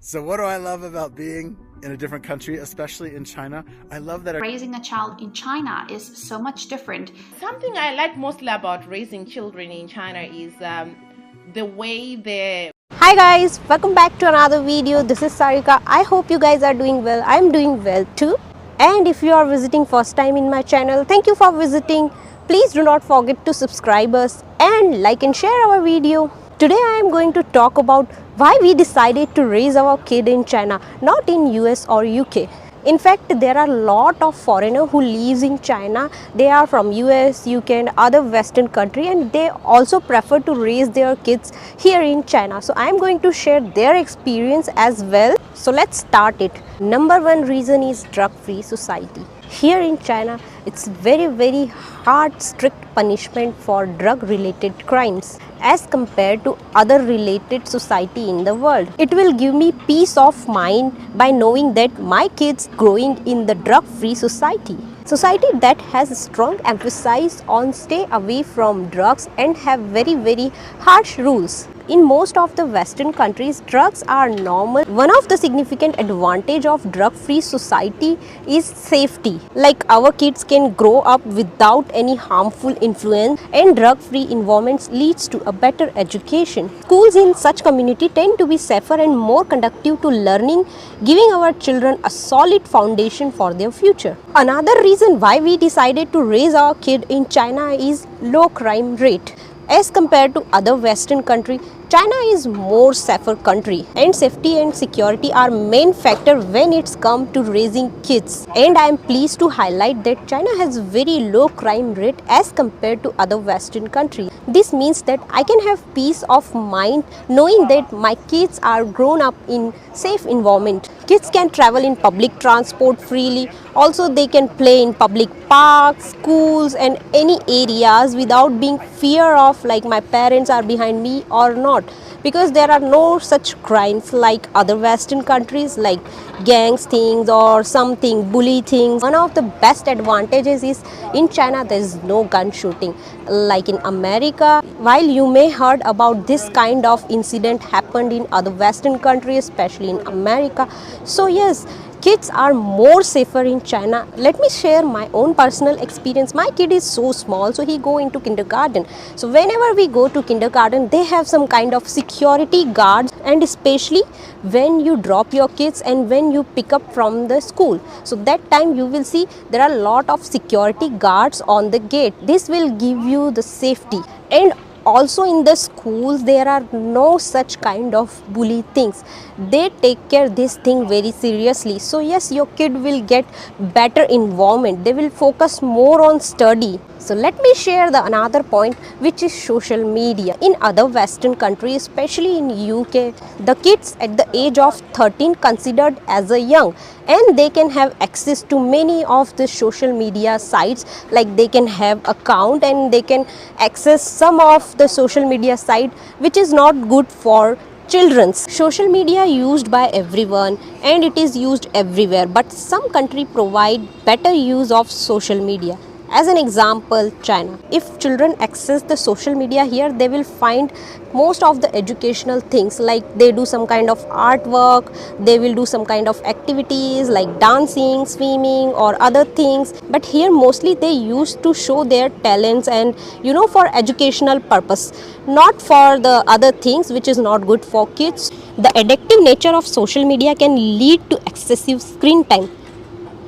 So what do I love about being in a different country, especially in China? I love that Raising a child in China is so much different. Something I like mostly about raising children in China is the way they... Hi guys, welcome back to another video. This is Sarika. I hope you guys are doing well. I'm doing well too. And if you are visiting first time in my channel, thank you for visiting. Please do not forget to subscribe us and like and share our video. Today I am going to talk about why we decided to raise our kid in China, not in US or UK. In fact, there are a lot of foreigners who lives in China. They are from US, UK and other western country, and they also prefer to raise their kids here in China. So I am going to share their experience as well. So let's start it. Number one reason is drug-free society. Here in China, it's very hard, strict punishment for drug-related crimes as compared to other related society in the world. It will give me peace of mind by knowing that my kids growing in the drug-free society. Society that has a strong emphasis on stay away from drugs and have very harsh rules. In most of the Western countries, drugs are normal. One of the significant advantage of drug-free society is safety. Like our kids can grow up without any harmful influence, and drug-free environments leads to a better education. Schools in such community tend to be safer and more conducive to learning, giving our children a solid foundation for their future. Another reason why we decided to raise our kid in China is low crime rate. As compared to other Western countries, China is more safer country, and safety and security are main factor when it's come to raising kids. And I am pleased to highlight that China has very low crime rate as compared to other Western countries. This means that I can have peace of mind knowing that my kids are grown up in safe environment. Kids can travel in public transport freely. Also, they can play in public parks, schools and any areas without being fear of like my parents are behind me or not, because there are no such crimes like other Western countries like gangs things or something bully things. One of the best advantages is in China there is no gun shooting like in America. While you may heard about this kind of incident happened in other Western countries, especially in America. So yes, kids are more safer in China. Let me share my own personal experience. My kid is so small, so he go into kindergarten. So whenever we go to kindergarten, they have some kind of security guards, and especially when you drop your kids and when you pick up from the school. So that time you will see there are a lot of security guards on the gate. This will give you the safety. And also in the schools there are no such kind of bully things. They take care this thing very seriously. So yes, your kid will get better environment. They will focus more on study. So let me share the another point, which is social media. In other Western countries, especially in UK, the kids at the age of 13 considered as a young, and they can have access to many of the social media sites. Like they can have account and they can access some of the social media site which is not good for children's. Social media used by everyone and it is used everywhere, but some country provide better use of social media. As an example, China. If children access the social media here, they will find most of the educational things, like they do some kind of artwork, they will do some kind of activities like dancing, swimming or other things. But here mostly they used to show their talents and for educational purpose, not for the other things which is not good for kids. The addictive nature of social media can lead to excessive screen time.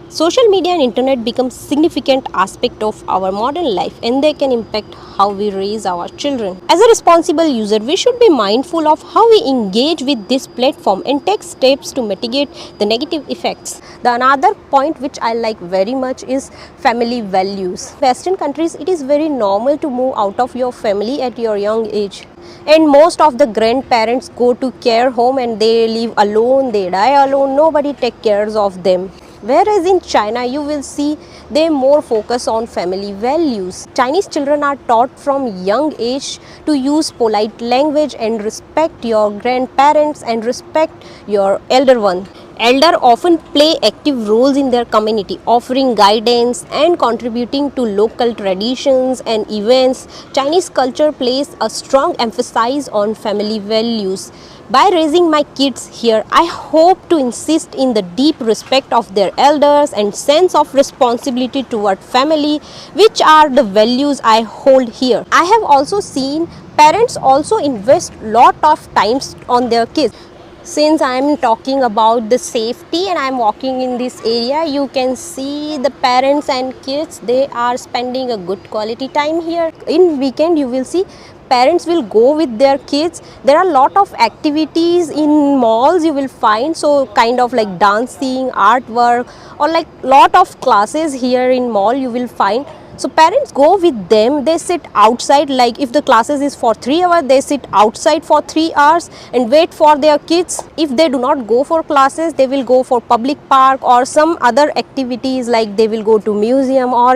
Social media and internet become significant aspect of our modern life, and they can impact how we raise our children. As a responsible user, we should be mindful of how we engage with this platform and take steps to mitigate the negative effects. The another point which I like very much is family values. Western countries, it is very normal to move out of your family at your young age. And most of the grandparents go to care home and they live alone, they die alone, nobody take cares of them. Whereas in China, you will see they more focus on family values. Chinese children are taught from young age to use polite language and respect your grandparents and respect your elder one. Elders often play active roles in their community, offering guidance and contributing to local traditions and events. Chinese culture places a strong emphasis on family values. By raising my kids here, I hope to insist in the deep respect of their elders and sense of responsibility toward family, which are the values I hold here. I have also seen parents also invest lot of times on their kids. Since I am talking about the safety and I am walking in this area, you can see the parents and kids, they are spending a good quality time here. In weekend you will see parents will go with their kids. There are a lot of activities in malls you will find, so kind of like dancing, artwork, or like lot of classes here in mall you will find. So parents go with them, they sit outside, like if the classes is for 3 hours, they sit outside for 3 hours and wait for their kids. If they do not go for classes, they will go for public park or some other activities, like they will go to museum or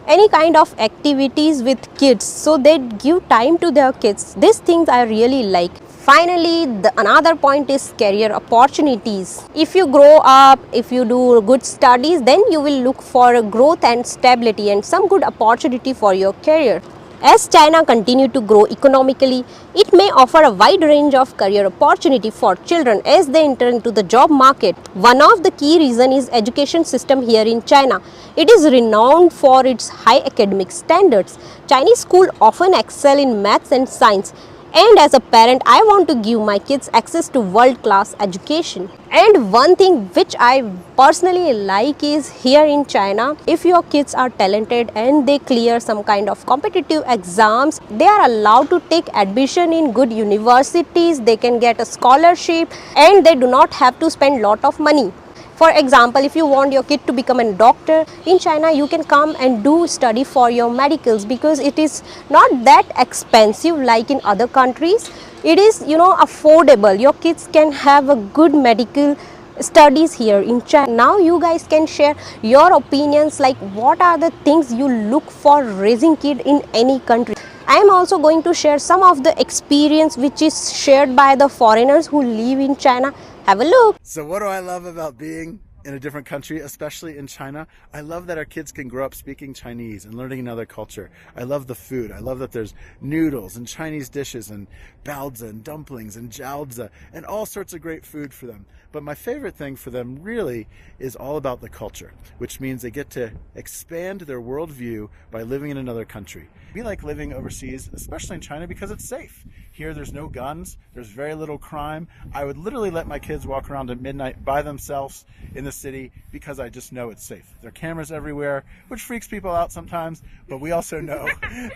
any kind of activities with kids. So they give time to their kids. These things I really like. Finally, another point is career opportunities. If you grow up, if you do good studies, then you will look for growth and stability and some good opportunity for your career. As China continue to grow economically, it may offer a wide range of career opportunity for children as they enter into the job market. One of the key reasons is education system here in China. It is renowned for its high academic standards. Chinese schools often excel in maths and science. And as a parent, I want to give my kids access to world-class education. And one thing which I personally like is here in China, if your kids are talented and they clear some kind of competitive exams, they are allowed to take admission in good universities, they can get a scholarship and they do not have to spend lot of money. For example, if you want your kid to become a doctor, in China you can come and do study for your medicals because it is not that expensive like in other countries. It is affordable. Your kids can have a good medical studies here in China. Now you guys can share your opinions, like what are the things you look for raising kid in any country. I am also going to share some of the experience which is shared by the foreigners who live in China. Have a look. So what do I love about being in a different country, especially in China? I love that our kids can grow up speaking Chinese and learning another culture. I love the food. I love that there's noodles and Chinese dishes and baozi and dumplings and jiaozi and all sorts of great food for them. But my favorite thing for them really is all about the culture, which means they get to expand their worldview by living in another country. We like living overseas, especially in China, because it's safe. Here there's no guns, there's very little crime. I would literally let my kids walk around at midnight by themselves in the city because I just know it's safe. There are cameras everywhere, which freaks people out sometimes, but we also know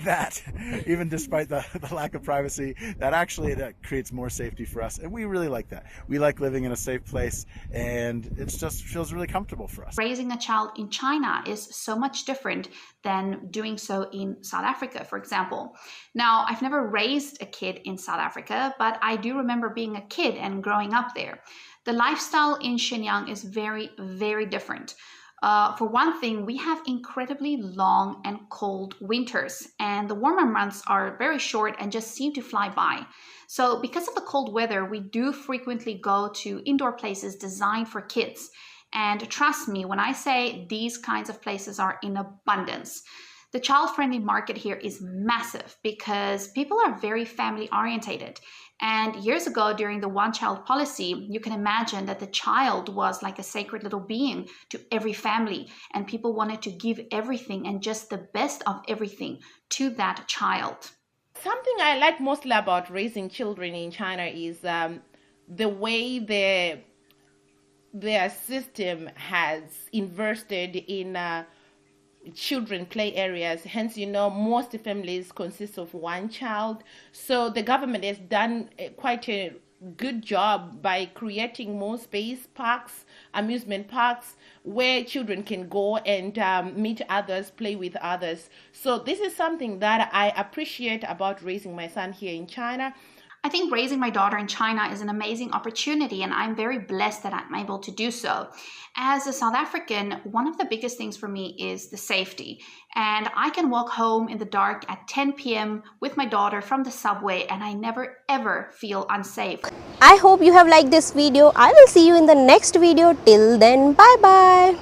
that even despite the lack of privacy, that creates more safety for us, and we really like that. We like living in a safe place, and it just feels really comfortable for us. Raising a child in China is so much different than doing so in South Africa, for example. Now, I've never raised a kid in South Africa, but I do remember being a kid and growing up there. The lifestyle in Shenyang is very, very different. For one thing, we have incredibly long and cold winters, and the warmer months are very short and just seem to fly by. So because of the cold weather, we do frequently go to indoor places designed for kids. And trust me when I say these kinds of places are in abundance. The child-friendly market here is massive because people are very family-orientated. And years ago, during the one-child policy, you can imagine that the child was like a sacred little being to every family, and people wanted to give everything and just the best of everything to that child. Something I like mostly about raising children in China is the way their system has invested in children play areas. Hence, most families consist of one child. So the government has done quite a good job by creating more space parks, amusement parks, where children can go and meet others, play with others. So this is something that I appreciate about raising my son here in China. I think raising my daughter in China is an amazing opportunity, and I'm very blessed that I'm able to do so. As a South African, one of the biggest things for me is the safety. And I can walk home in the dark at 10 p.m. with my daughter from the subway, and I never ever feel unsafe. I hope you have liked this video. I will see you in the next video. Till then, bye bye.